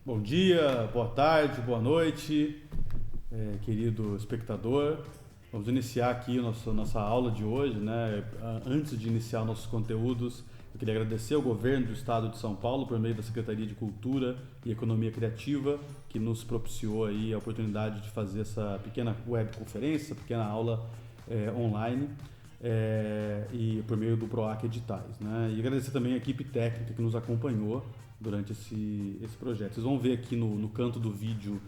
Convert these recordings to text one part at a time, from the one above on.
Bom dia, boa tarde, boa noite, querido espectador. Vamos iniciar aqui nossa aula de hoje, né? Antes de iniciar nossos conteúdos, eu queria agradecer ao governo do estado de São Paulo por meio da Secretaria de Cultura e Economia Criativa, que nos propiciou aí a oportunidade de fazer essa pequena webconferência, essa pequena aula online. E por meio do PROAC Editais, né? E agradecer também a equipe técnica que nos acompanhou durante esse projeto. Vocês vão ver aqui no canto do vídeo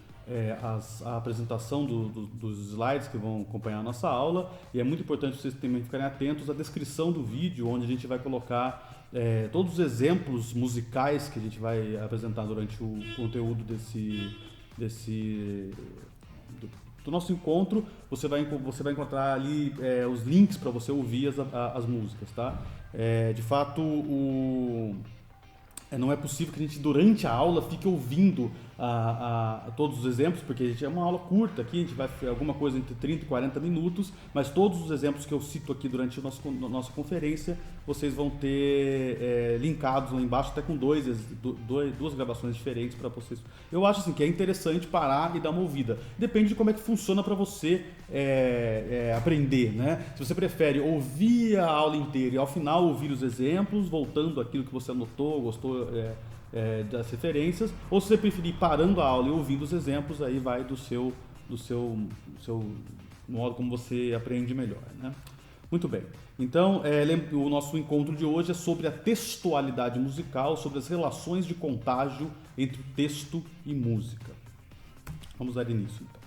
a apresentação dos slides que vão acompanhar a nossa aula, e é muito importante vocês também ficarem atentos à descrição do vídeo, onde a gente vai colocar todos os exemplos musicais que a gente vai apresentar durante o conteúdo do nosso encontro. Você vai encontrar ali os links para você ouvir as músicas, tá? De fato, não é possível que a gente, durante a aula, fique ouvindo todos os exemplos, porque a gente é uma aula curta aqui, a gente vai fazer alguma coisa entre 30 e 40 minutos, mas todos os exemplos que eu cito aqui durante a nossa conferência, vocês vão ter linkados lá embaixo, até com duas gravações diferentes para vocês. Eu acho assim, que é interessante parar e dar uma ouvida. Depende de como é que funciona para você aprender, né? Se você prefere ouvir a aula inteira e ao final ouvir os exemplos, voltando àquilo que você anotou, gostou das referências, ou se você preferir parando a aula e ouvindo os exemplos, aí vai do seu modo como você aprende melhor, né? Muito bem, então o nosso encontro de hoje é sobre a textualidade musical, sobre as relações de contágio entre texto e música. Vamos dar início então.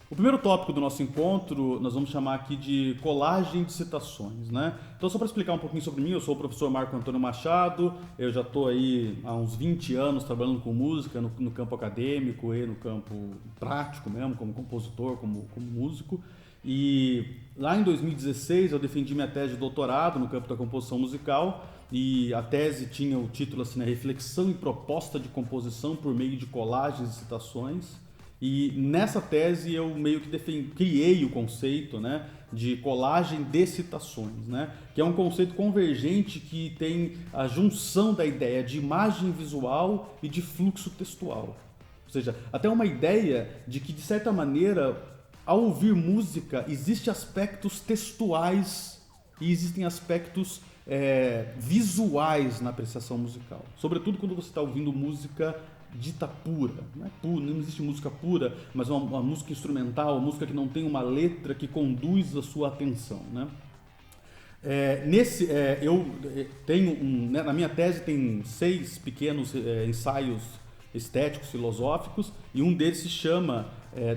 O primeiro tópico do nosso encontro nós vamos chamar aqui de colagem de citações, né? Então, só para explicar um pouquinho sobre mim, eu sou o professor Marco Antônio Machado, eu já estou aí há uns 20 anos trabalhando com música no campo acadêmico e no campo prático mesmo, como compositor, como músico. E lá em 2016 eu defendi minha tese de doutorado no campo da composição musical, e a tese tinha o título assim, Reflexão e Proposta de Composição por meio de colagens e citações. E nessa tese eu meio que criei o conceito, né, de colagem de citações, né, que é um conceito convergente que tem a junção da ideia de imagem visual e de fluxo textual. Ou seja, até uma ideia de que, de certa maneira, ao ouvir música, existem aspectos textuais e existem aspectos visuais na apreciação musical. Sobretudo quando você está ouvindo música dita pura, não existe música pura, mas uma música instrumental, uma música que não tem uma letra que conduz a sua atenção, né? Eu tenho na minha tese tem 6 pequenos ensaios estéticos, filosóficos, e um deles se chama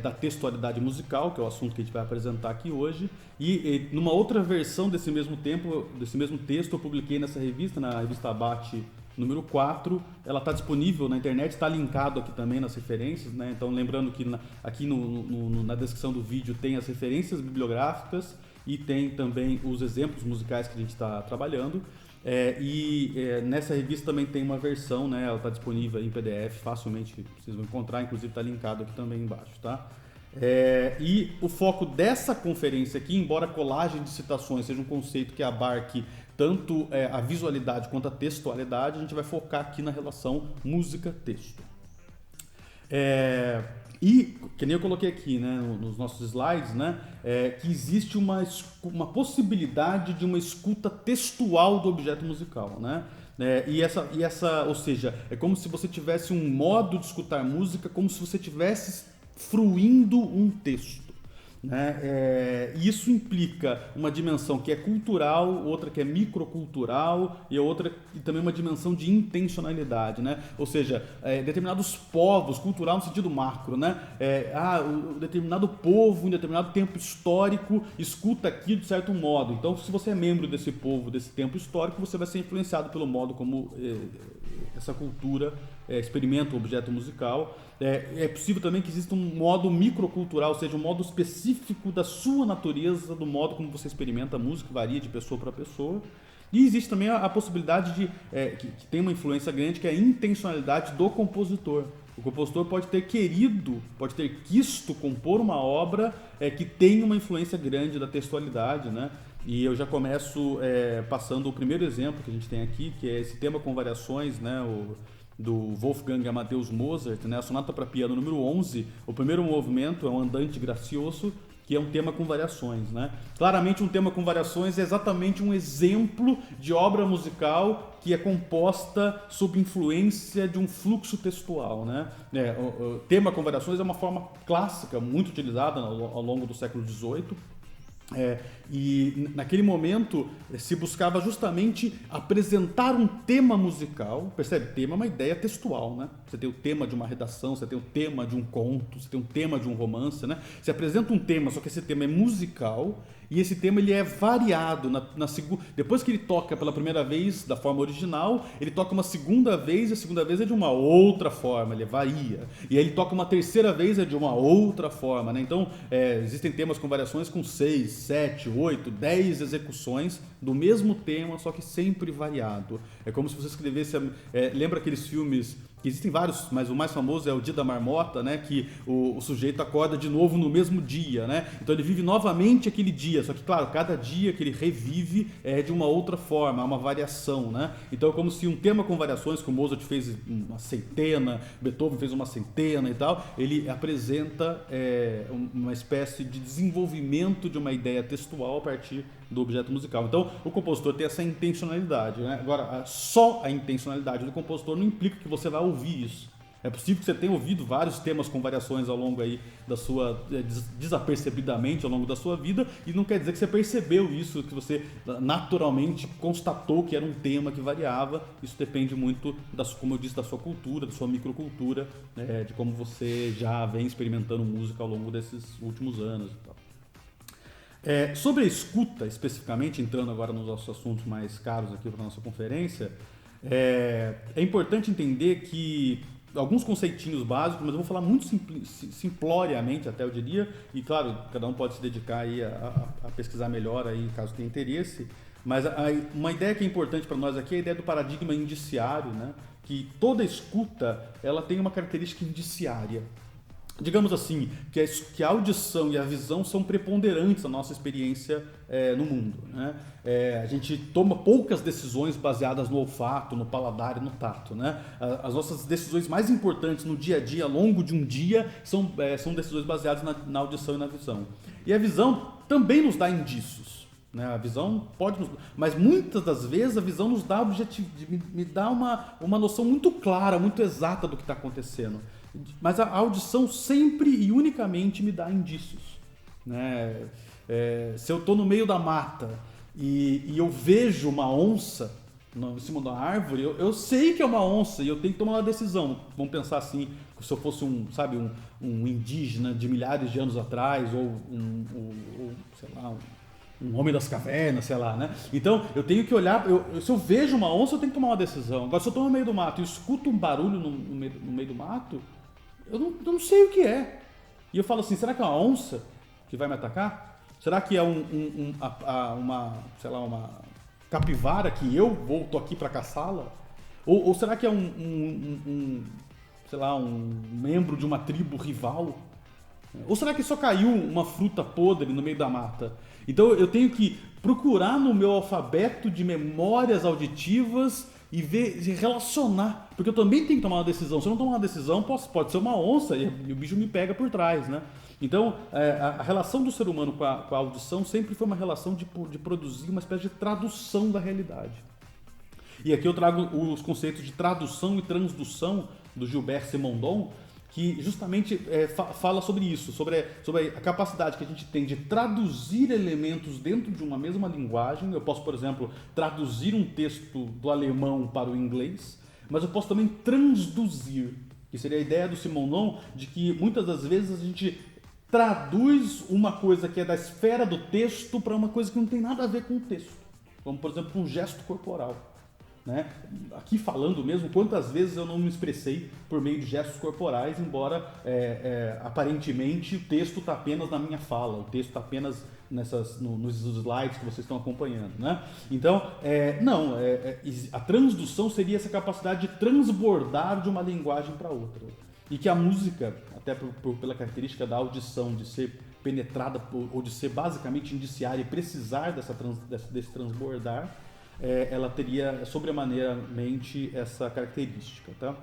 da textualidade musical, que é o assunto que a gente vai apresentar aqui hoje, e numa outra versão desse mesmo texto eu publiquei nessa revista, na revista Abate número 4, ela está disponível na internet, está linkado aqui também nas referências, né? Então, lembrando que aqui na descrição do vídeo tem as referências bibliográficas e tem também os exemplos musicais que a gente está trabalhando. Nessa revista também tem uma versão, né? Ela está disponível em PDF, facilmente vocês vão encontrar, inclusive está linkado aqui também embaixo, tá? E o foco dessa conferência aqui, embora a colagem de citações seja um conceito que abarque tanto a visualidade quanto a textualidade, a gente vai focar aqui na relação música-texto. E, que nem eu coloquei aqui, né, nos nossos slides, né, que existe uma possibilidade de uma escuta textual do objeto musical, né? Ou seja, é como se você tivesse um modo de escutar música, como se você estivesse fruindo um texto, né? Isso implica uma dimensão que é cultural, outra que é microcultural e também uma dimensão de intencionalidade, né? Ou seja, determinados povos, cultural no sentido macro, né? Determinado povo em determinado tempo histórico escuta aquilo de certo modo. Então, se você é membro desse povo, desse tempo histórico, você vai ser influenciado pelo modo como essa cultura experimenta o objeto musical. É possível também que exista um modo microcultural, ou seja, um modo específico da sua natureza, do modo como você experimenta a música, varia de pessoa para pessoa. E existe também a possibilidade que tem uma influência grande, que é a intencionalidade do compositor. O compositor pode ter quisto compor uma obra que tem uma influência grande da textualidade, né? E eu já começo passando o primeiro exemplo que a gente tem aqui, que é esse tema com variações, né, do Wolfgang Amadeus Mozart, né, a sonata para piano número 11. O primeiro movimento é um andante gracioso, que é um tema com variações, né? Claramente um tema com variações é exatamente um exemplo de obra musical que é composta sob influência de um fluxo textual, né? O tema com variações é uma forma clássica, muito utilizada ao longo do século XVIII. E naquele momento se buscava justamente apresentar um tema musical. Percebe? Tema é uma ideia textual, né? Você tem o tema de uma redação, você tem o tema de um conto, você tem o tema de um romance, né? Você apresenta um tema, só que esse tema é musical e esse tema ele é variado depois que ele toca pela primeira vez da forma original, ele toca uma segunda vez e a segunda vez é de uma outra forma, ele varia. E aí ele toca uma terceira vez é de uma outra forma, né? Então existem temas com variações com 6, 7, 8, 10 execuções do mesmo tema, só que sempre variado. É como se você escrevesse... lembra aqueles filmes... que existem vários, mas o mais famoso é o Dia da Marmota, né? Que o sujeito acorda de novo no mesmo dia, né? Então ele vive novamente aquele dia, só que, claro, cada dia que ele revive é de uma outra forma, há uma variação, né? Então é como se um tema com variações, que o Mozart fez uma centena, Beethoven fez uma centena e tal, ele apresenta uma espécie de desenvolvimento de uma ideia textual a partir do objeto musical. Então, o compositor tem essa intencionalidade, né? Agora, só a intencionalidade do compositor não implica que você vai ouvir isso. É possível que você tenha ouvido vários temas com variações ao longo aí da sua... desapercebidamente ao longo da sua vida, e não quer dizer que você percebeu isso, que você naturalmente constatou que era um tema que variava. Isso depende muito, como eu disse, da sua cultura, da sua microcultura, né? De como você já vem experimentando música ao longo desses últimos anos e tal. Sobre a escuta, especificamente, entrando agora nos nossos assuntos mais caros aqui para a nossa conferência, é importante entender que alguns conceitinhos básicos, mas eu vou falar muito simploriamente até, eu diria, e claro, cada um pode se dedicar aí a pesquisar melhor aí, caso tenha interesse, mas uma ideia que é importante para nós aqui é a ideia do paradigma indiciário, né? Que toda escuta ela tem uma característica indiciária. Digamos assim, que a audição e a visão são preponderantes na nossa experiência no mundo, né? A gente toma poucas decisões baseadas no olfato, no paladar e no tato, né? As nossas decisões mais importantes no dia a dia, ao longo de um dia, são decisões baseadas na audição e na visão. E a visão também nos dá indícios, né? A visão pode mas muitas das vezes a visão nos dá me dá uma noção muito clara, muito exata do que está acontecendo. Mas a audição sempre e unicamente me dá indícios, né? Se eu estou no meio da mata e eu vejo uma onça em cima da árvore, eu sei que é uma onça e eu tenho que tomar uma decisão. Vamos pensar assim, se eu fosse um indígena de milhares de anos atrás, ou sei lá, um homem das cavernas, sei lá, né? Então, eu tenho que olhar, se eu vejo uma onça, eu tenho que tomar uma decisão. Agora, se eu estou no meio do mato e escuto um barulho no meio do mato, eu não sei o que é. E eu falo assim, será que é uma onça que vai me atacar? Será que é uma capivara que tô aqui para caçá-la? Ou será que é sei lá, um membro de uma tribo rival? Ou será que só caiu uma fruta podre no meio da mata? Então eu tenho que procurar no meu alfabeto de memórias auditivas e relacionar, porque eu também tenho que tomar uma decisão. Se eu não tomar uma decisão, pode ser uma onça e o bicho me pega por trás, né? Então, a relação do ser humano com a audição sempre foi uma relação de produzir uma espécie de tradução da realidade. E aqui eu trago os conceitos de tradução e transdução do Gilbert Simondon, que justamente fala sobre isso, sobre a capacidade que a gente tem de traduzir elementos dentro de uma mesma linguagem. Eu posso, por exemplo, traduzir um texto do alemão para o inglês, mas eu posso também transduzir, que seria a ideia do Simondon de que muitas das vezes a gente traduz uma coisa que é da esfera do texto para uma coisa que não tem nada a ver com o texto, como, por exemplo, um gesto corporal. Né? Aqui falando mesmo, quantas vezes eu não me expressei por meio de gestos corporais, embora aparentemente o texto está apenas na minha fala, o texto está apenas nos slides que vocês estão acompanhando, né? Então, a transdução seria essa capacidade de transbordar de uma linguagem para outra. E que a música, até pela característica da audição de ser penetrada ou de ser basicamente indiciária e precisar desse transbordar, ela teria sobremaneiramente essa característica, tá?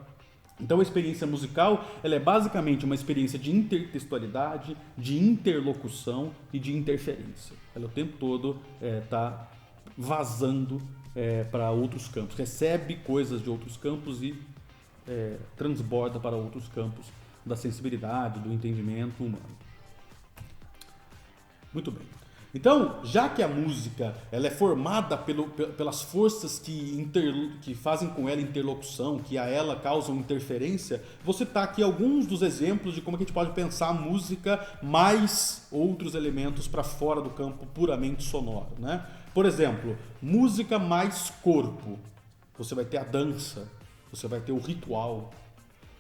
Então a experiência musical ela é basicamente uma experiência de intertextualidade, de interlocução e de interferência. Ela o tempo todo está vazando para outros campos, recebe coisas de outros campos e transborda para outros campos da sensibilidade, do entendimento humano. Muito bem. Então, já que a música ela é formada pelas forças que fazem com ela interlocução, que a ela causam interferência, vou citar aqui alguns dos exemplos de como que a gente pode pensar a música mais outros elementos para fora do campo puramente sonoro, né? Por exemplo, música mais corpo. Você vai ter a dança, você vai ter o ritual.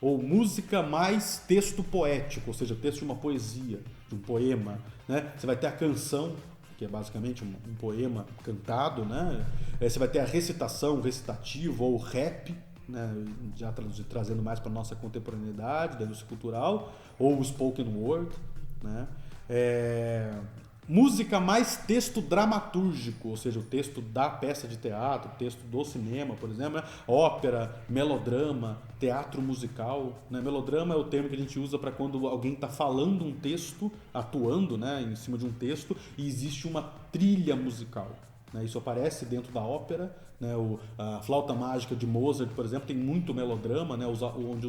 Ou música mais texto poético, ou seja, texto de uma poesia, de um poema, né? Você vai ter a canção, que é basicamente um poema cantado, né? Você vai ter a recitação, o recitativo ou o rap, né? Já trazendo mais para a nossa contemporaneidade, da indústria cultural, ou o spoken word, né? Música mais texto dramatúrgico, ou seja, o texto da peça de teatro, o texto do cinema, por exemplo, né? Ópera, melodrama, teatro musical, né? Melodrama é o termo que a gente usa para quando alguém está falando um texto, atuando, né, em cima de um texto, e existe uma trilha musical, né? Isso aparece dentro da ópera, né? A Flauta Mágica de Mozart, por exemplo, tem muito melodrama, né? Onde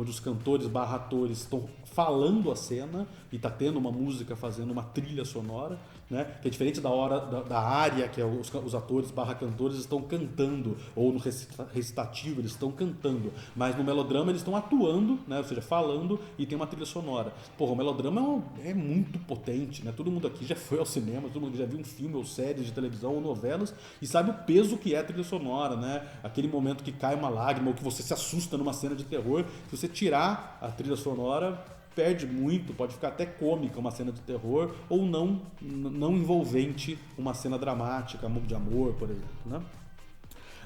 os cantores / atores estão falando a cena e está tendo uma música fazendo uma trilha sonora, né? Que é diferente da área que os atores / cantores estão cantando, ou no recitativo eles estão cantando, mas no melodrama eles estão atuando, né? Ou seja, falando e tem uma trilha sonora. Porra, o melodrama é muito potente, né? Todo mundo aqui já foi ao cinema, todo mundo já viu um filme ou séries de televisão ou novelas e sabe o peso que é a trilha sonora, né? Aquele momento que cai uma lágrima ou que você se assusta numa cena de terror, se você tirar a trilha sonora, perde muito, pode ficar até cômica uma cena de terror ou não envolvente uma cena dramática, de amor, por exemplo, né?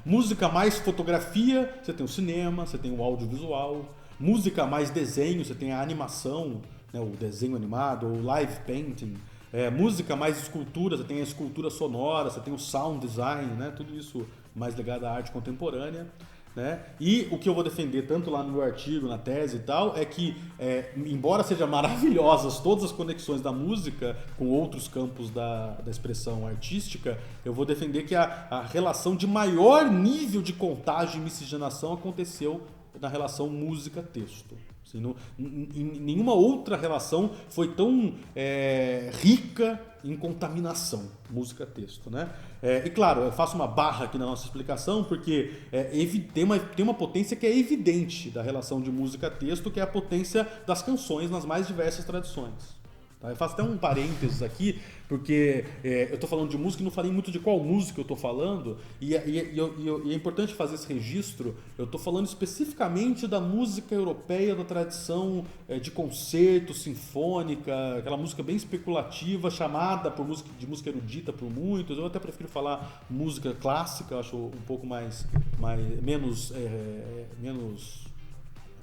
Música mais fotografia, você tem o cinema, você tem o audiovisual. Música mais desenho, você tem a animação, né, o desenho animado, o live painting. Música mais escultura, você tem a escultura sonora, você tem o sound design, né, tudo isso mais ligado à arte contemporânea. Né? E o que eu vou defender tanto lá no meu artigo, na tese e tal, é que, embora sejam maravilhosas todas as conexões da música com outros campos da expressão artística, eu vou defender que a relação de maior nível de contágio e miscigenação aconteceu na relação música-texto. Assim, nenhuma outra relação foi tão rica em contaminação, música-texto, né? E claro, eu faço uma barra aqui na nossa explicação porque tem uma potência que é evidente da relação de música-texto, que é a potência das canções nas mais diversas tradições. Tá? Eu faço até um parênteses aqui, porque eu estou falando de música e não falei muito de qual música eu estou falando, e é importante fazer esse registro. Eu estou falando especificamente da música europeia, da tradição de concerto, sinfônica, aquela música bem especulativa, chamada de música erudita por muitos. Eu até prefiro falar música clássica, eu acho um pouco menos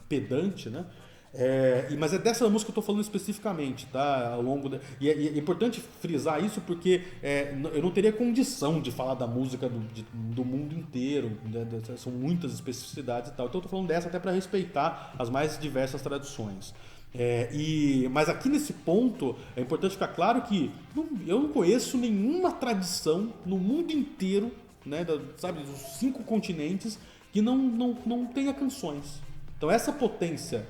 pedante, né? Mas é dessa música que eu estou falando especificamente, tá? E é importante frisar isso porque eu não teria condição de falar da música do mundo inteiro, né? São muitas especificidades e tal. Então eu estou falando dessa até para respeitar as mais diversas tradições. Mas aqui nesse ponto é importante ficar claro que eu não conheço nenhuma tradição no mundo inteiro, né? Sabe, dos 5 continentes que não tenha canções. Então essa potência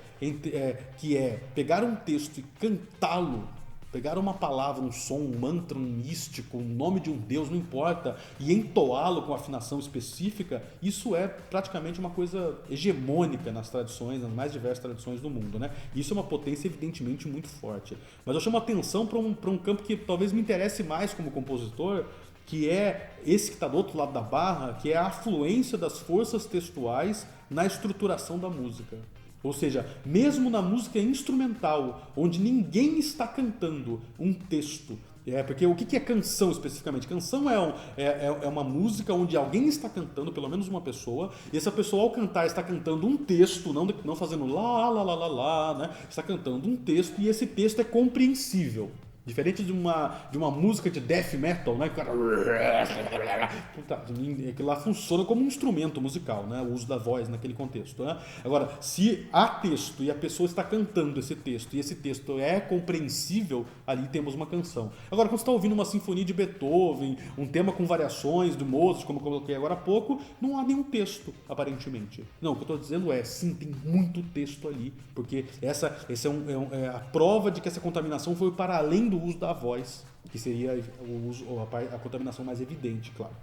que é pegar um texto e cantá-lo, pegar uma palavra, um som, um mantra, um místico, um nome de um deus, não importa, e entoá-lo com afinação específica, isso é praticamente uma coisa hegemônica nas tradições, nas mais diversas tradições do mundo, né? Isso é uma potência evidentemente muito forte. Mas eu chamo a atenção para um campo que talvez me interesse mais como compositor, que é esse que está do outro lado da barra, que é a afluência das forças textuais na estruturação da música. Ou seja, mesmo na música instrumental, onde ninguém está cantando um texto, porque o que é canção especificamente? Canção é uma música onde alguém está cantando, pelo menos uma pessoa, e essa pessoa ao cantar está cantando um texto, não fazendo lá, lá, lá, lá, lá, né? Está cantando um texto e esse texto é compreensível. Diferente de uma música de death metal, né? Que o cara... Aquilo lá funciona como um instrumento musical, né? O uso da voz naquele contexto, né? Agora, se há texto e a pessoa está cantando esse texto e esse texto é compreensível, ali temos uma canção. Agora, quando você está ouvindo uma sinfonia de Beethoven, um tema com variações do Mozart, como eu coloquei agora há pouco, não há nenhum texto, aparentemente. Não, o que eu estou dizendo é, sim, tem muito texto ali, porque essa é a prova de que essa contaminação foi para além do uso da voz, que seria a contaminação mais evidente, claro.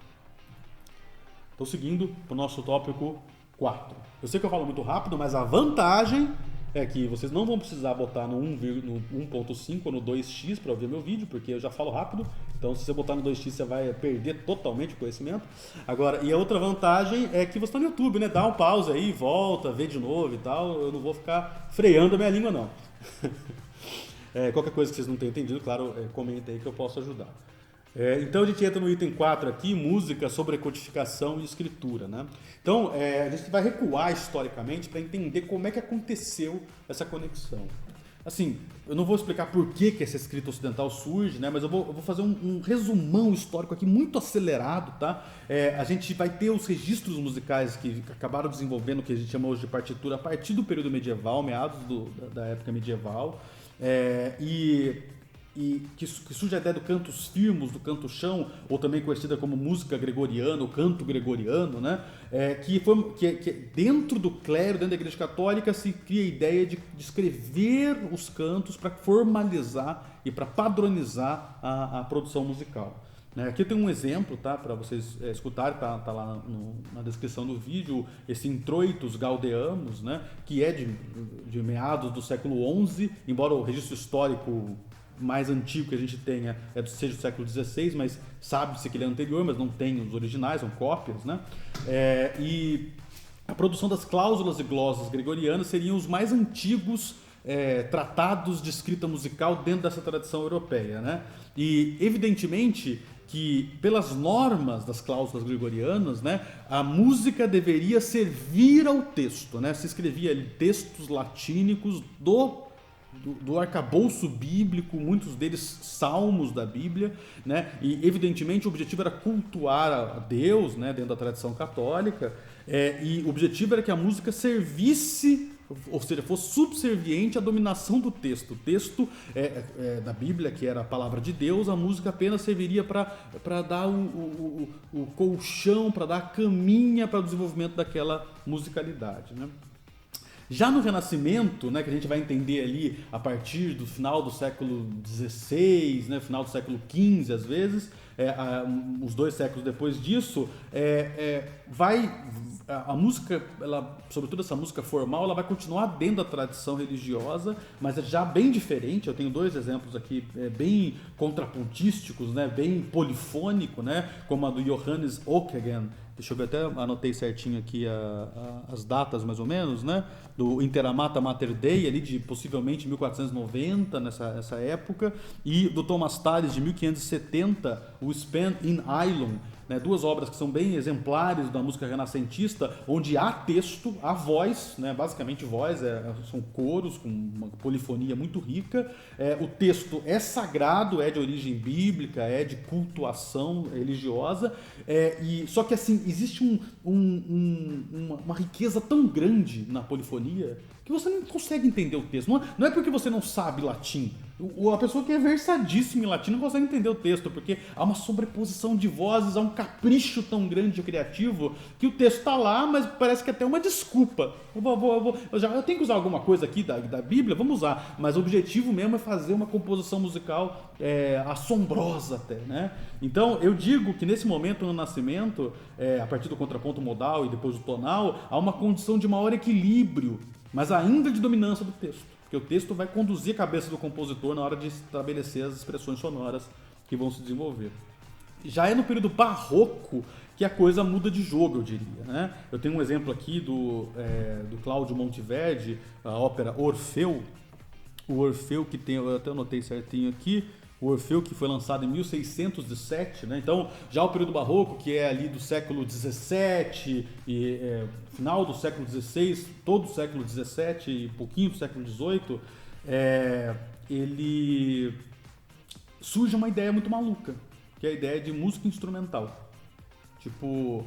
Então, seguindo para o nosso tópico 4. Eu sei que eu falo muito rápido, mas a vantagem é que vocês não vão precisar botar no 1.5 ou no 2x para ver meu vídeo, porque eu já falo rápido. Então, se você botar no 2x, você vai perder totalmente o conhecimento. Agora, e a outra vantagem é que você está no YouTube, né? Dá um pause aí, volta, vê de novo e tal. Eu não vou ficar freando a minha língua, não. Qualquer coisa que vocês não tenham entendido, claro, comenta aí que eu posso ajudar. Então a gente entra no item 4 aqui, música sobre codificação e escritura, né? Então a gente vai recuar historicamente para entender como é que aconteceu essa conexão. Assim, eu não vou explicar por que essa escrita ocidental surge, né? Mas eu vou fazer um resumão histórico aqui muito acelerado, tá? A gente vai ter os registros musicais que acabaram desenvolvendo o que a gente chama hoje de partitura a partir do período medieval, meados da época medieval. E que surge a ideia do cantus firmus, do canto chão, ou também conhecida como música gregoriana, o canto gregoriano, né? Que dentro do clero, dentro da Igreja Católica, se cria a ideia de escrever os cantos para formalizar e para padronizar a produção musical. Aqui tem um exemplo, tá, para vocês escutarem, tá lá na descrição do vídeo, esse Introitus Gaudeamus, né, que é de meados do século XI, embora o registro histórico mais antigo que a gente tenha seja do século XVI, mas sabe-se que ele é anterior, mas não tem os originais, são cópias, né? E a produção das cláusulas e glosas gregorianas seriam os mais antigos tratados de escrita musical dentro dessa tradição europeia, né? E evidentemente que pelas normas das cláusulas gregorianas, né, a música deveria servir ao texto, né? Se escrevia ali textos latínicos do arcabouço bíblico, muitos deles salmos da Bíblia, né? E evidentemente o objetivo era cultuar a Deus, né, dentro da tradição católica, e o objetivo era que a música servisse, ou seja, fosse subserviente à dominação do texto. O texto da Bíblia, que era a palavra de Deus, a música apenas serviria para dar o colchão, para dar a caminha para o desenvolvimento daquela musicalidade, né? Já no Renascimento, né, que a gente vai entender ali a partir do final do século XVI, né, final do século XV às vezes, uns 2 séculos depois disso, a música, sobretudo essa música formal, ela vai continuar dentro da tradição religiosa, mas é já bem diferente. Eu tenho 2 exemplos aqui bem contrapontísticos, né, bem polifônico, né, como a do Johannes Ockeghem. Deixa eu ver, até anotei certinho aqui as datas mais ou menos, né? Do Interamata Mater Dei, ali de possivelmente 1490, nessa época, e do Thomas Tallis, de 1570, o Spen in Ailum, né? 2 obras que são bem exemplares da música renascentista, onde há texto, há voz, né? Basicamente voz, são coros com uma polifonia muito rica. O texto é sagrado, é de origem bíblica, é de cultuação religiosa, só que assim, existe uma riqueza tão grande na polifonia que você não consegue entender o texto. Não é porque você não sabe latim. A pessoa que é versadíssima em latim não consegue entender o texto, porque há uma sobreposição de vozes, há um capricho tão grande e criativo que o texto está lá, mas parece que é até uma desculpa. Eu tenho que usar alguma coisa aqui da Bíblia, vamos usar, mas o objetivo mesmo é fazer uma composição musical assombrosa até, né? Então eu digo que nesse momento no Nascimento, a partir do contraponto modal e depois do tonal, há uma condição de maior equilíbrio, mas ainda de dominância do texto. Porque o texto vai conduzir a cabeça do compositor na hora de estabelecer as expressões sonoras que vão se desenvolver. Já é no período barroco que a coisa muda de jogo, eu diria, né? Eu tenho um exemplo aqui do Cláudio Monteverdi, a ópera Orfeu. O Orfeu que tem, eu até anotei certinho aqui, o Orfeu que foi lançado em 1607, né? Então já o período barroco, que é ali do século XVII e final do século XVI, todo o século XVII e pouquinho do século XVIII, ele surge uma ideia muito maluca, que é a ideia de música instrumental. Tipo,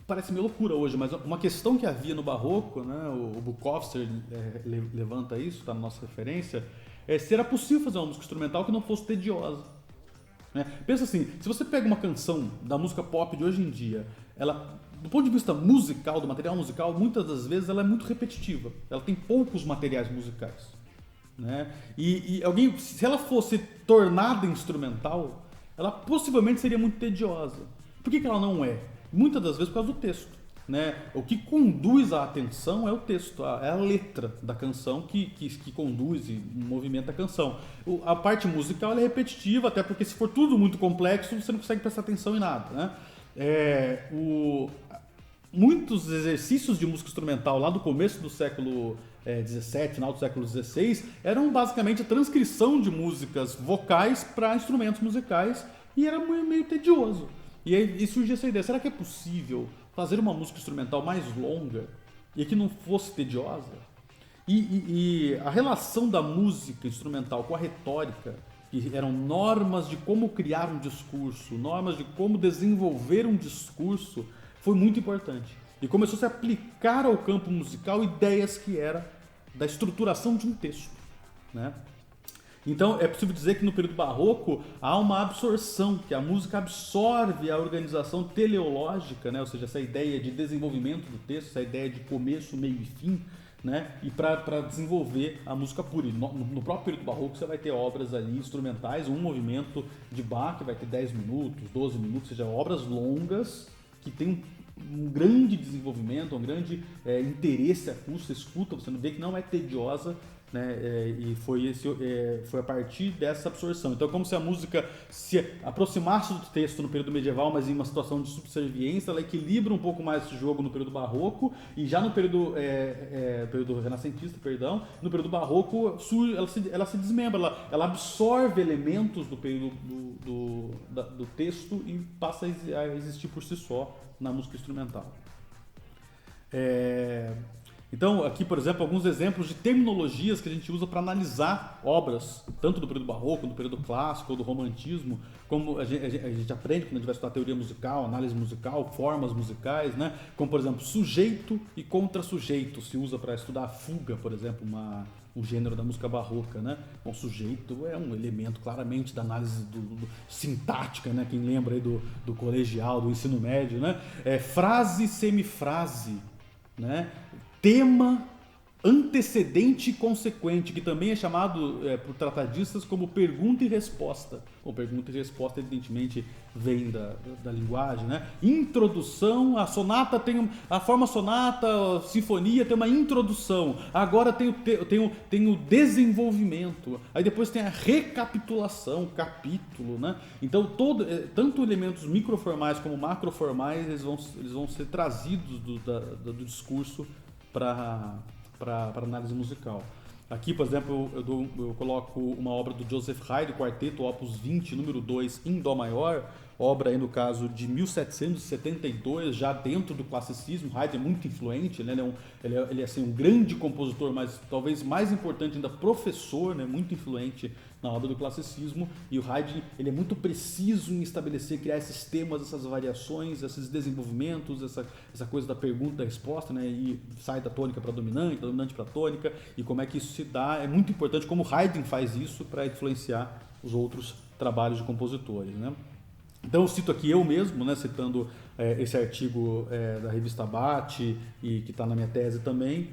parece meio loucura hoje, mas uma questão que havia no Barroco, né, o Bukowski levanta isso, está na nossa referência, é se era possível fazer uma música instrumental que não fosse tediosa. Né? Pensa assim, se você pega uma canção da música pop de hoje em dia, ela, do ponto de vista musical, do material musical, muitas das vezes ela é muito repetitiva, ela tem poucos materiais musicais. Né? E alguém, se ela fosse tornada instrumental, ela possivelmente seria muito tediosa. Por que ela não é? Muitas das vezes por causa do texto. Né? O que conduz a atenção é o texto, é a letra da canção que conduz e movimenta a canção. A parte musical é repetitiva, até porque se for tudo muito complexo, você não consegue prestar atenção em nada. Né? Muitos exercícios de música instrumental lá do começo do século XVII, final do século XVI, eram basicamente a transcrição de músicas vocais para instrumentos musicais e era meio tedioso. E aí surgiu essa ideia, será que é possível fazer uma música instrumental mais longa e que não fosse tediosa? E a relação da música instrumental com a retórica, que eram normas de como criar um discurso, normas de como desenvolver um discurso, foi muito importante. E começou a se aplicar ao campo musical ideias que eram da estruturação de um texto. Né? Então é possível dizer que no período barroco há uma absorção, que a música absorve a organização teleológica, né? Ou seja, essa ideia de desenvolvimento do texto, essa ideia de começo, meio e fim, né? E para desenvolver a música pura. E no próprio período barroco você vai ter obras ali instrumentais, um movimento de Bach que vai ter 10 minutos, 12 minutos, ou seja, obras longas que tem um grande desenvolvimento, um grande interesse acústico, escuta, você vê que não é tediosa. Né? E foi a partir dessa absorção. Então é como se a música se aproximasse do texto no período medieval, mas em uma situação de subserviência, ela equilibra um pouco mais esse jogo no período barroco, e já no período renascentista, no período barroco ela se desmembra, ela absorve elementos do período do texto e passa a existir por si só na música instrumental. Então, aqui, por exemplo, alguns exemplos de terminologias que a gente usa para analisar obras, tanto do período barroco, do período clássico, ou do romantismo, como a gente aprende quando a gente vai estudar teoria musical, análise musical, formas musicais, né? Como, por exemplo, sujeito e contra-sujeito, se usa para estudar a fuga, por exemplo, um gênero da música barroca, né? Bom, sujeito é um elemento claramente da análise sintática, né? Quem lembra aí do colegial, do ensino médio, né? Frase e semifrase, né? Tema, antecedente e consequente, que também é chamado por tratadistas como pergunta e resposta. Bom, pergunta e resposta evidentemente vem da linguagem, né? Introdução, a sonata a forma sonata, a sinfonia tem uma introdução, agora tem o desenvolvimento, aí depois tem a recapitulação, capítulo, né? Então tanto elementos microformais como macroformais eles vão ser trazidos do discurso para análise musical. Aqui, por exemplo, eu coloco uma obra do Joseph Haydn, Quarteto, Opus 20, número 2, em Dó maior, obra aí no caso de 1772, já dentro do classicismo. Haydn é muito influente, né? Ele é assim, um grande compositor, mas talvez mais importante ainda, professor, né? Muito influente na obra do classicismo, e o Haydn ele é muito preciso em estabelecer, criar esses temas, essas variações, esses desenvolvimentos, essa coisa da pergunta e da resposta, né? E sai da tônica para dominante, da dominante para tônica, e como é que isso se dá. É muito importante como Haydn faz isso para influenciar os outros trabalhos de compositores, né? Então eu cito aqui eu mesmo, né, citando esse artigo da revista Bate, e que está na minha tese também,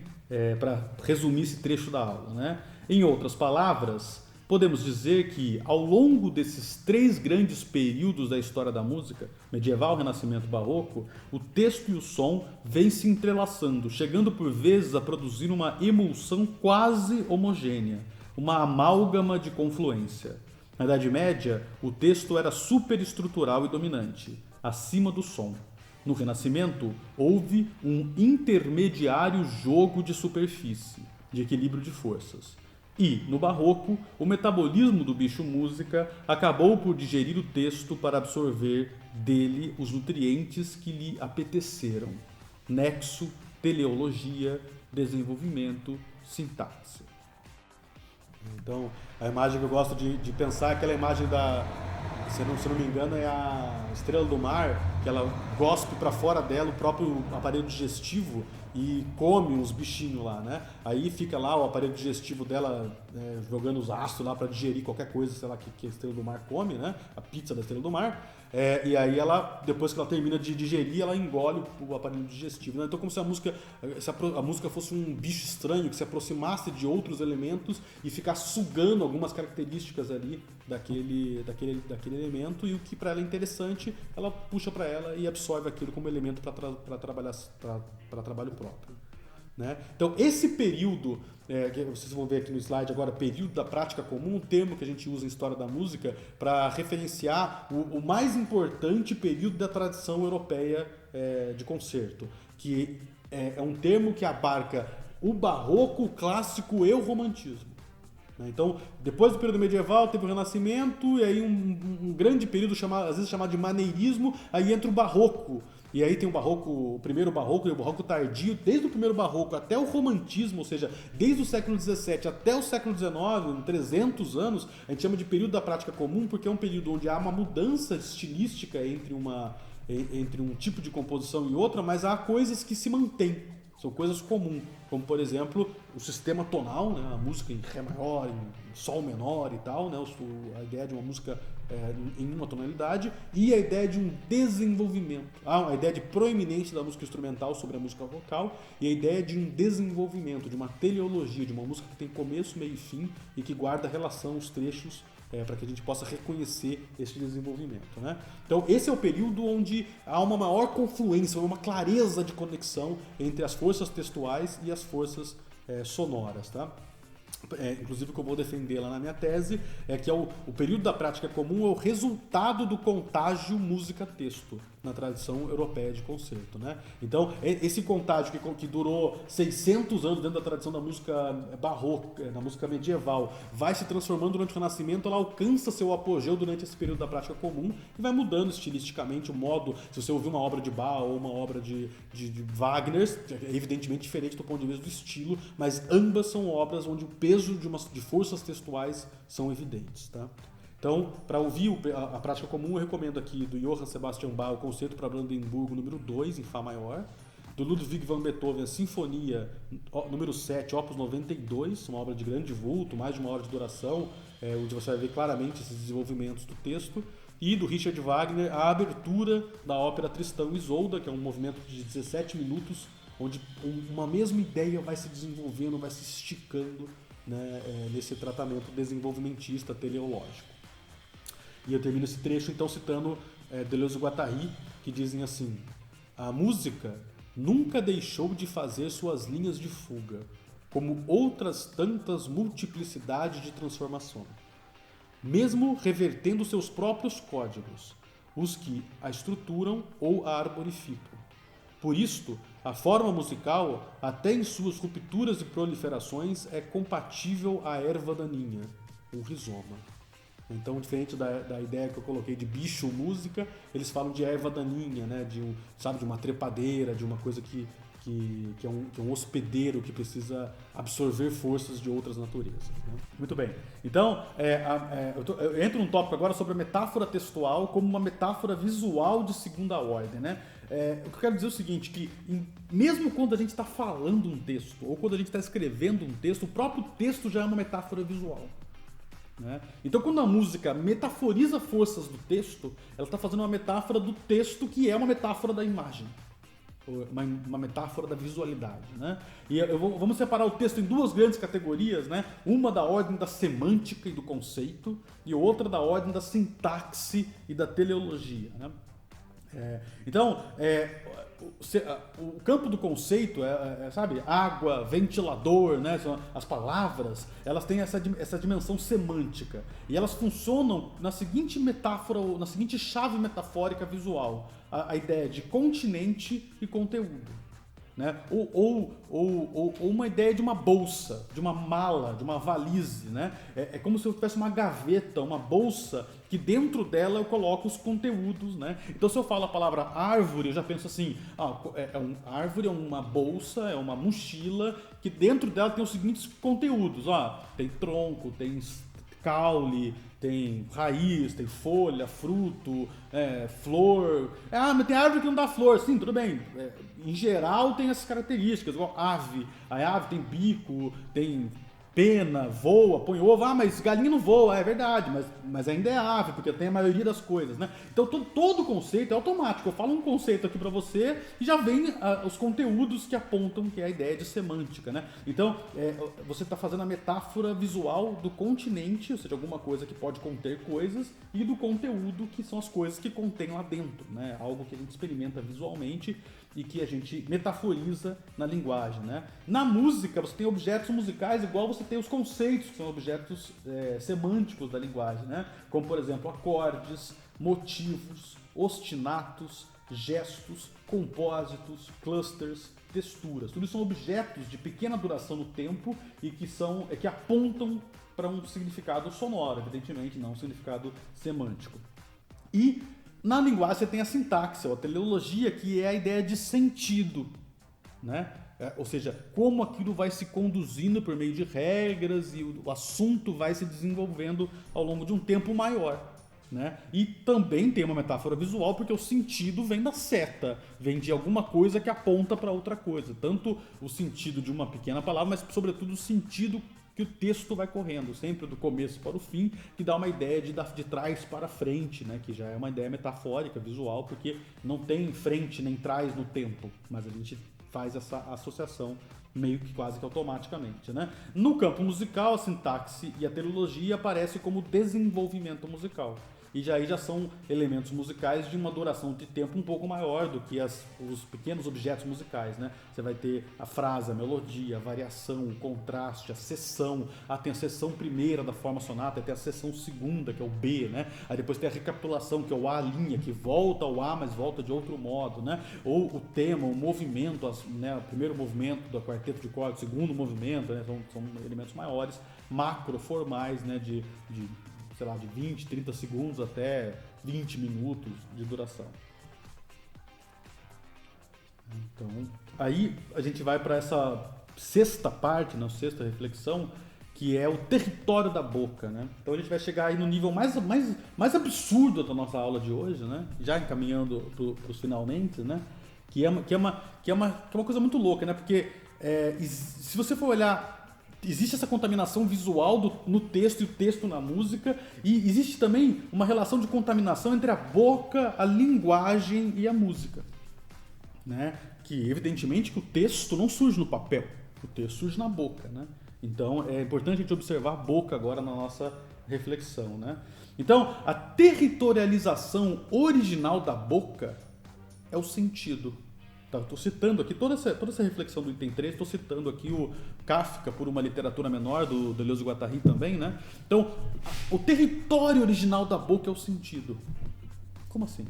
para resumir esse trecho da aula, né? Em outras palavras, podemos dizer que, ao longo desses 3 grandes períodos da história da música, medieval, renascimento, barroco, o texto e o som vêm se entrelaçando, chegando por vezes a produzir uma emulsão quase homogênea, uma amálgama de confluência. Na Idade Média, o texto era superestrutural e dominante, acima do som. No Renascimento, houve um intermediário jogo de superfície, de equilíbrio de forças. E, no Barroco, o metabolismo do bicho música acabou por digerir o texto para absorver dele os nutrientes que lhe apeteceram. Nexo, teleologia, desenvolvimento, sintaxe. Então, a imagem que eu gosto de pensar é aquela imagem se não me engano, é a estrela do mar, que ela gospe para fora dela o próprio aparelho digestivo e come uns bichinhos lá, né? Aí fica lá o aparelho digestivo dela jogando os ácidos lá para digerir qualquer coisa, sei lá, que a estrela do mar come, né? A pizza da estrela do mar. E aí ela, depois que ela termina de digerir, ela engole o aparelho digestivo, né? Então como se a música fosse um bicho estranho que se aproximasse de outros elementos e ficasse sugando algumas características ali daquele elemento, e o que para ela é interessante, ela puxa para ela e absorve aquilo como elemento para trabalho próprio. Né? Então, esse período, que vocês vão ver aqui no slide agora, período da prática comum, um termo que a gente usa em história da música para referenciar o mais importante período da tradição europeia de concerto, que é um termo que abarca o barroco, o clássico e o romantismo. Então, depois do período medieval, teve o Renascimento, e aí um grande período, às vezes chamado de maneirismo, aí entra o Barroco. E aí tem o primeiro Barroco e o Barroco tardio, desde o primeiro Barroco até o Romantismo, ou seja, desde o século XVII até o século XIX, em 300 anos, a gente chama de período da prática comum, porque é um período onde há uma mudança estilística entre um tipo de composição e outra, mas há coisas que se mantêm. São coisas comuns, como por exemplo o sistema tonal, né? A música em Ré maior, em Sol menor e tal, né? A ideia de uma música em uma tonalidade, e a ideia de um desenvolvimento, a ideia de proeminência da música instrumental sobre a música vocal, e a ideia de um desenvolvimento, de uma teleologia, de uma música que tem começo, meio e fim e que guarda relação, os trechos, para que a gente possa reconhecer esse desenvolvimento. Né? Então esse é o período onde há uma maior confluência, uma clareza de conexão entre as forças textuais e as forças sonoras. Tá? Inclusive o que eu vou defender lá na minha tese é que o período da prática comum é o resultado do contágio música-texto na tradição europeia de concerto, né? Então, esse contágio que durou 600 anos dentro da tradição da música barroca, da música medieval, vai se transformando durante o Renascimento, ela alcança seu apogeu durante esse período da prática comum e vai mudando estilisticamente o modo. Se você ouvir uma obra de Bach ou uma obra de Wagner, é evidentemente diferente do ponto de vista do estilo, mas ambas são obras onde o peso de forças textuais são evidentes, tá? Então, para ouvir a prática comum, eu recomendo aqui do Johann Sebastian Bach o Concerto para Brandenburgo número 2, em Fá maior, do Ludwig van Beethoven a Sinfonia número 7, Opus 92, uma obra de grande vulto, mais de uma hora de duração, onde você vai ver claramente esses desenvolvimentos do texto, e do Richard Wagner a abertura da ópera Tristão e Isolda, que é um movimento de 17 minutos, onde uma mesma ideia vai se desenvolvendo, vai se esticando, né, nesse tratamento desenvolvimentista teleológico. E eu termino esse trecho então citando Deleuze e Guattari, que dizem assim: a música nunca deixou de fazer suas linhas de fuga, como outras tantas multiplicidades de transformação, mesmo revertendo seus próprios códigos, os que a estruturam ou a arborificam. Por isto, a forma musical, até em suas rupturas e proliferações, é compatível à erva daninha, o rizoma. Então, diferente da ideia que eu coloquei de bicho música, eles falam de erva daninha, né? de uma trepadeira, de uma coisa que é um hospedeiro que precisa absorver forças de outras naturezas. Né? Muito bem. Então, eu entro num tópico agora sobre a metáfora textual como uma metáfora visual de segunda ordem. Né? O que eu quero dizer é o seguinte, que mesmo quando a gente está falando um texto, ou quando a gente está escrevendo um texto, o próprio texto já é uma metáfora visual. Né? Então, quando a música metaforiza forças do texto, ela está fazendo uma metáfora do texto que é uma metáfora da imagem, uma metáfora da visualidade. Né? E vamos separar o texto em duas grandes categorias, né? Uma da ordem da semântica e do conceito, e outra da ordem da sintaxe e da teleologia. Né? Então, o campo do conceito sabe, água, ventilador, né? As palavras, elas têm essa dimensão semântica e elas funcionam na seguinte metáfora, na seguinte chave metafórica visual, a ideia de continente e conteúdo. Né? Ou uma ideia de uma bolsa, de uma mala, de uma valise. Né? É como se eu tivesse uma gaveta, uma bolsa que dentro dela eu coloco os conteúdos, né? Então se eu falo a palavra árvore, eu já penso assim, árvore é uma bolsa, é uma mochila, que dentro dela tem os seguintes conteúdos, tem tronco, tem caule, tem raiz, tem folha, fruto, flor. Mas tem árvore que não dá flor. Sim, tudo bem. Em geral tem essas características, igual ave. A ave tem bico, tem pena, voa, põe ovo. Mas galinha não voa, é verdade, mas ainda é ave, porque tem a maioria das coisas, né? Então todo conceito é automático. Eu falo um conceito aqui para você e já vem os conteúdos que apontam que é a ideia de semântica, né? Então você está fazendo a metáfora visual do continente, ou seja, alguma coisa que pode conter coisas, e do conteúdo, que são as coisas que contém lá dentro, né? Algo que a gente experimenta visualmente e que a gente metaforiza na linguagem, né? Na música, você tem objetos musicais igual você tem os conceitos, que são objetos semânticos da linguagem, né? Como, por exemplo, acordes, motivos, ostinatos, gestos, compósitos, clusters, texturas. Tudo isso são objetos de pequena duração no tempo e que apontam para um significado sonoro, evidentemente, não um significado semântico. E na linguagem você tem a sintaxe, a teleologia, que é a ideia de sentido, né? Ou seja, como aquilo vai se conduzindo por meio de regras e o assunto vai se desenvolvendo ao longo de um tempo maior, né? E também tem uma metáfora visual, porque o sentido vem da seta, vem de alguma coisa que aponta para outra coisa. Tanto o sentido de uma pequena palavra, mas sobretudo o sentido que o texto vai correndo, sempre do começo para o fim, que dá uma ideia de trás para frente, né? Que já é uma ideia metafórica, visual, porque não tem frente nem trás no tempo, mas a gente faz essa associação meio que quase que automaticamente, né? No campo musical, a sintaxe e a teleologia aparecem como desenvolvimento musical. E aí já são elementos musicais de uma duração de tempo um pouco maior do que os pequenos objetos musicais, né? Você vai ter a frase, a melodia, a variação, o contraste, a sessão. Tem a sessão primeira da forma sonata, tem a sessão segunda, que é o B, né? Aí depois tem a recapitulação, que é o A', que volta ao A, mas volta de outro modo, né? Ou o tema, o movimento, né? O primeiro movimento do quarteto de cordas, o segundo movimento, né? São elementos maiores, macroformais, né? De 20, 30 segundos até 20 minutos de duração. Então, aí a gente vai para essa sexta parte, sexta reflexão, que é o território da boca, né? Então a gente vai chegar aí no nível mais absurdo da nossa aula de hoje, né? Já encaminhando para os finalmente, né? Que é uma coisa muito louca, né? Porque se você for olhar, existe essa contaminação visual no texto e o texto na música, e existe também uma relação de contaminação entre a boca, a linguagem e a música, né? Que evidentemente que o texto não surge no papel, o texto surge na boca, né? Então é importante a gente observar a boca agora na nossa reflexão, né? Então a territorialização original da boca é o sentido. Estou citando aqui toda essa reflexão do item 3, estou citando aqui o Kafka, por uma literatura menor, do Deleuze e Guattari também, né? Então, o território original da boca é o sentido. Como assim?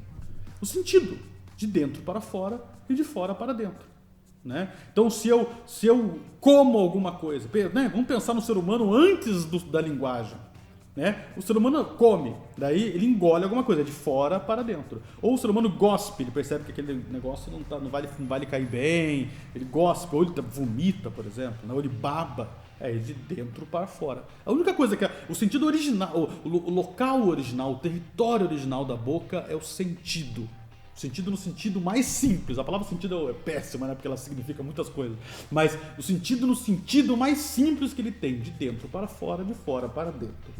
O sentido, de dentro para fora e de fora para dentro, né? Então, se eu como alguma coisa, né? Vamos pensar no ser humano antes da linguagem. Né? O ser humano come, daí ele engole alguma coisa, de fora para dentro. Ou o ser humano gospe, ele percebe que aquele negócio não vai cair bem, ele gospe, ou ele vomita, por exemplo, né? Ou ele baba, de dentro para fora. A única coisa que o sentido original, o local original, o território original da boca é o sentido. O sentido no sentido mais simples. A palavra sentido é péssima, né? Porque ela significa muitas coisas. Mas o sentido no sentido mais simples que ele tem, de dentro para fora, de fora para dentro.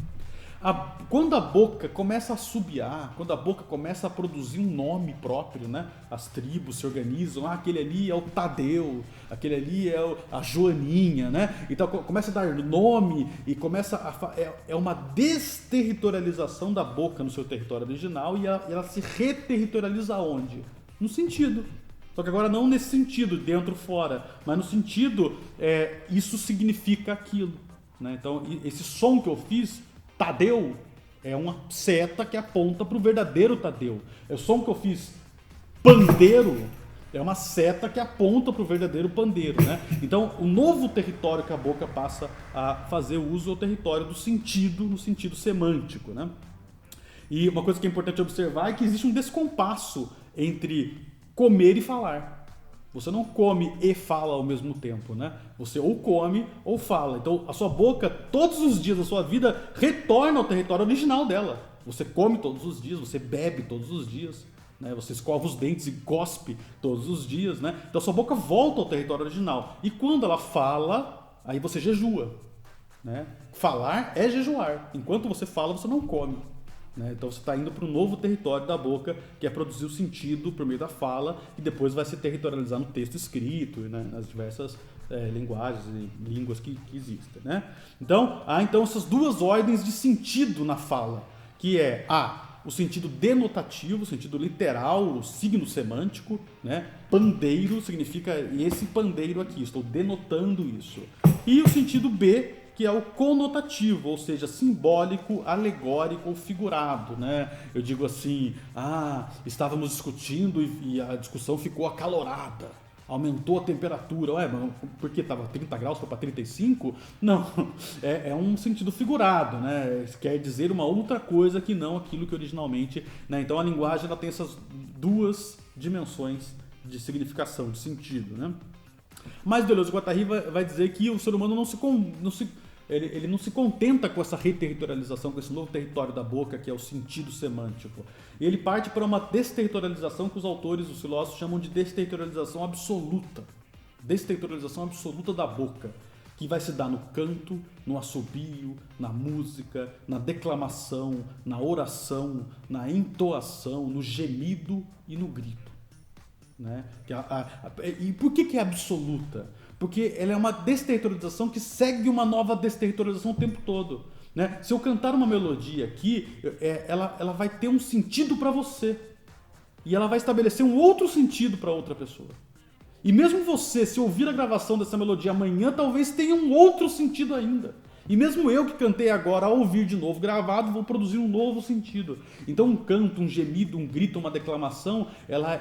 Quando a boca começa a assobiar, quando a boca começa a produzir um nome próprio, né? As tribos se organizam, aquele ali é o Tadeu, aquele ali é a Joaninha, né? Então começa a dar nome e é uma desterritorialização da boca no seu território original, e ela se reterritorializa onde? No sentido. Só que agora não nesse sentido, dentro, fora, mas no sentido, isso significa aquilo, né? Então esse som que eu fiz, Tadeu, é uma seta que aponta para o verdadeiro Tadeu. O som que eu fiz, pandeiro, é uma seta que aponta para o verdadeiro pandeiro, né? Então, o novo território que a boca passa a fazer uso é o território do sentido, no sentido semântico, né? E uma coisa que é importante observar é que existe um descompasso entre comer e falar. Você não come e fala ao mesmo tempo, né? Você ou come ou fala. Então a sua boca, todos os dias da sua vida, retorna ao território original dela. Você come todos os dias, você bebe todos os dias, né? Você escova os dentes e cospe todos os dias, né? Então a sua boca volta ao território original. E quando ela fala, aí você jejua, né? Falar é jejuar. Enquanto você fala, você não come. Então você está indo para um novo território da boca, que é produzir o sentido por meio da fala, e depois vai se territorializar no texto escrito, né, nas diversas linguagens e línguas que existem. Né? Então, há então essas duas ordens de sentido na fala, que é o sentido denotativo, o sentido literal, o signo semântico, né? Pandeiro significa esse pandeiro aqui, estou denotando isso. E o sentido B, que é o conotativo, ou seja, simbólico, alegórico ou figurado, né? Eu digo assim, estávamos discutindo e a discussão ficou acalorada, aumentou a temperatura. Ué, mas por que estava 30 graus, foi para 35? Não, é um sentido figurado, né? Quer dizer uma outra coisa que não aquilo que originalmente, né? Então a linguagem ela tem essas duas dimensões de significação, de sentido, né? Mas Deleuze-Guattari vai dizer que o ser humano ele não se contenta com essa reterritorialização, com esse novo território da boca, que é o sentido semântico. E ele parte para uma desterritorialização que os autores, os filósofos, chamam de desterritorialização absoluta. Desterritorialização absoluta da boca, que vai se dar no canto, no assobio, na música, na declamação, na oração, na entoação, no gemido e no grito. Né? E por que é absoluta? Porque ela é uma desterritorialização que segue uma nova desterritorialização o tempo todo. Né? Se eu cantar uma melodia aqui, ela vai ter um sentido para você. E ela vai estabelecer um outro sentido para outra pessoa. E mesmo você, se ouvir a gravação dessa melodia amanhã, talvez tenha um outro sentido ainda. E mesmo eu que cantei agora, ao ouvir de novo gravado, vou produzir um novo sentido. Então um canto, um gemido, um grito, uma declamação,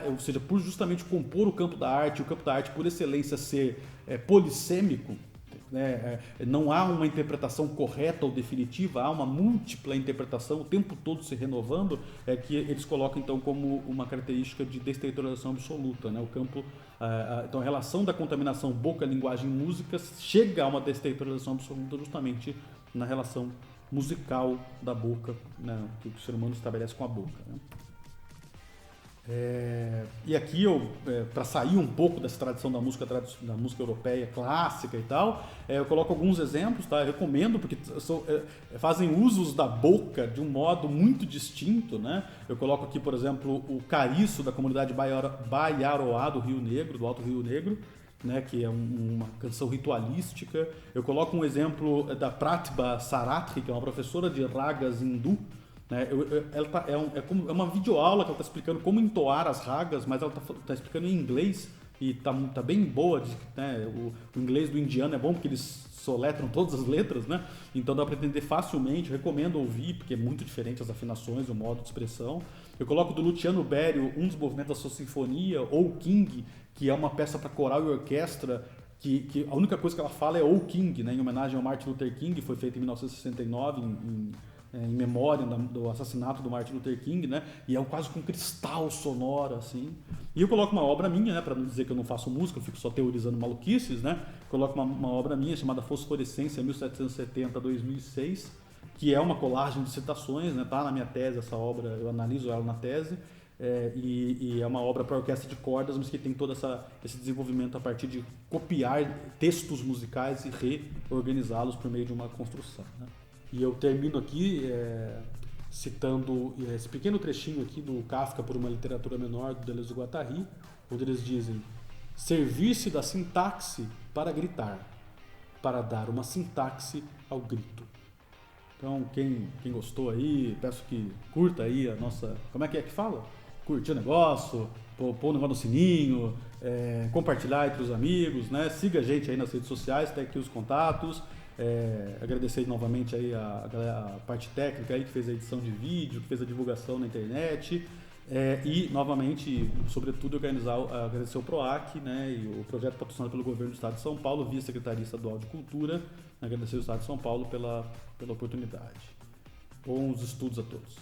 ou seja, por justamente compor o campo da arte por excelência ser polissêmico, né? Não há uma interpretação correta ou definitiva, há uma múltipla interpretação o tempo todo se renovando, que eles colocam então como uma característica de desterritorialização absoluta, né? O campo, então a relação da contaminação boca, linguagem e música chega a uma desterritorialização absoluta justamente na relação musical da boca, né? Que o ser humano estabelece com a boca, né? E aqui para sair um pouco dessa tradição da música europeia clássica e tal, eu coloco alguns exemplos, tá? Eu recomendo porque fazem usos da boca de um modo muito distinto, né? Eu coloco aqui, por exemplo, o cariço da comunidade Baiaroá do Rio Negro, do Alto Rio Negro, né? Que é uma canção ritualística. Eu coloco um exemplo da Pratibha Sarathy, que é uma professora de ragas hindu. É uma videoaula que ela está explicando como entoar as ragas, mas ela está explicando em inglês e tá bem boa, né? O inglês do indiano é bom porque eles soletram todas as letras, né? Então dá para entender facilmente, recomendo ouvir porque é muito diferente as afinações, o modo de expressão. Eu coloco do Luciano Berio um dos movimentos da sua sinfonia, ou King, que é uma peça para coral e orquestra, que a única coisa que ela fala é O King, né? Em homenagem ao Martin Luther King, foi feita em 1969 em memória do assassinato do Martin Luther King, né? E é quase com um cristal sonoro, assim. E eu coloco uma obra minha, né? Para não dizer que eu não faço música, eu fico só teorizando maluquices, né? Coloco uma obra minha chamada Fosforescência, 1770-2006, que é uma colagem de citações, né? Tá na minha tese essa obra, eu analiso ela na tese. E é uma obra para orquestra de cordas, mas que tem todo esse desenvolvimento a partir de copiar textos musicais e reorganizá-los por meio de uma construção, né? E eu termino aqui citando esse pequeno trechinho aqui do Kafka por uma literatura menor, do Deleuze-Guattari, onde eles dizem: servir-se da sintaxe para gritar, para dar uma sintaxe ao grito. Então, quem gostou aí, peço que curta aí a nossa... Como é que fala? Curtir o negócio, pôr o negócio no sininho, compartilhar entre os amigos, né? Siga a gente aí nas redes sociais, tem aqui os contatos. Agradecer novamente aí a parte técnica aí que fez a edição de vídeo, que fez a divulgação na internet, e novamente, sobretudo, agradecer o PROAC, né, e o projeto patrocinado pelo Governo do Estado de São Paulo, via Secretaria Estadual de Cultura. Agradecer o Estado de São Paulo pela oportunidade. Bons estudos a todos.